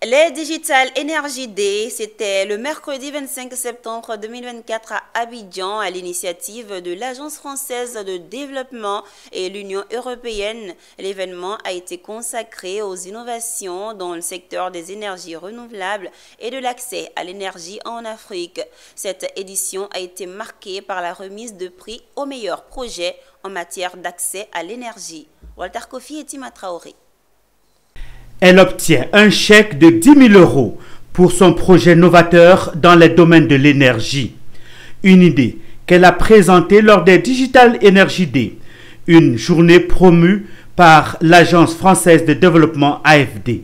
Les Digital Energy Day, c'était le mercredi 25 septembre 2024 à Abidjan à l'initiative de l'Agence française de développement et l'Union européenne. L'événement a été consacré aux innovations dans le secteur des énergies renouvelables et de l'accès à l'énergie en Afrique. Cette édition a été marquée par la remise de prix aux meilleurs projets en matière d'accès à l'énergie. Walter Kofi et Tima Traoré. Elle obtient un chèque de 10 000 € pour son projet novateur dans les domaines de l'énergie. Une idée qu'elle a présentée lors des Digital Energy Day, une journée promue par l'Agence française de développement AFD.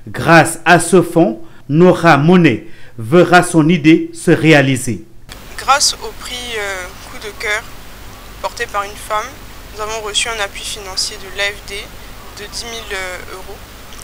Grâce à ce fonds, Nora Monet verra son idée se réaliser. Grâce au prix Coup de cœur porté par une femme, nous avons reçu un appui financier de l'AFD de 10 000 €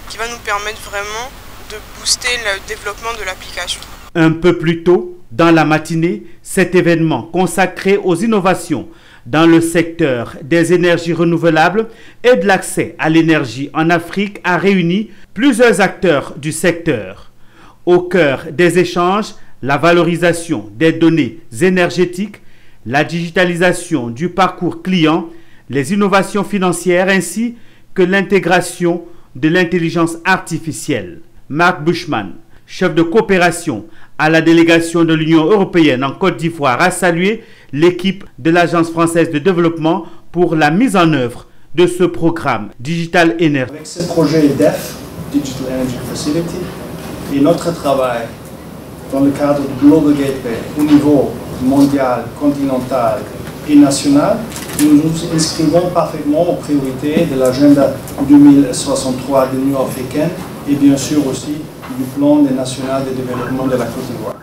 qui va nous permettre vraiment de booster le développement de l'application. Un peu plus tôt, dans la matinée, cet événement consacré aux innovations dans le secteur des énergies renouvelables et de l'accès à l'énergie en Afrique a réuni plusieurs acteurs du secteur. Au cœur des échanges, la valorisation des données énergétiques, la digitalisation du parcours client, les innovations financières ainsi que l'intégration de l'intelligence artificielle. Marc Bushman, chef de coopération à la délégation de l'Union européenne en Côte d'Ivoire, a salué l'équipe de l'Agence française de développement pour la mise en œuvre de ce programme Digital Energy. Avec ce projet DEF, Digital Energy Facility, et notre travail dans le cadre du Global Gateway au niveau mondial, continental et national, nous nous inscrivons parfaitement aux priorités de l'agenda 2063 de l'Union africaine et bien sûr aussi du plan national de développement de la Côte d'Ivoire.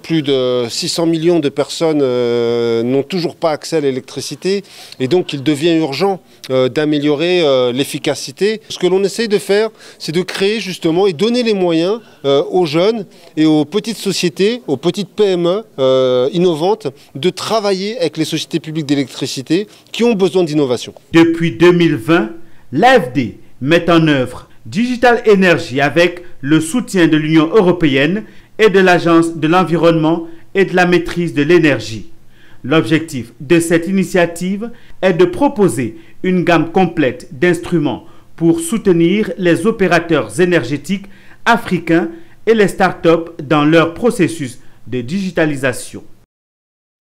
Plus de 600 millions de personnes n'ont toujours pas accès à l'électricité et donc il devient urgent d'améliorer l'efficacité. Ce que l'on essaye de faire, c'est de créer justement et donner les moyens aux jeunes et aux petites sociétés, aux petites PME innovantes de travailler avec les sociétés publiques d'électricité qui ont besoin d'innovation. Depuis 2020, l'AFD met en œuvre Digital Energy avec le soutien de l'Union européenne et de l'Agence de l'environnement et de la maîtrise de l'énergie. L'objectif de cette initiative est de proposer une gamme complète d'instruments pour soutenir les opérateurs énergétiques africains et les start-up dans leur processus de digitalisation.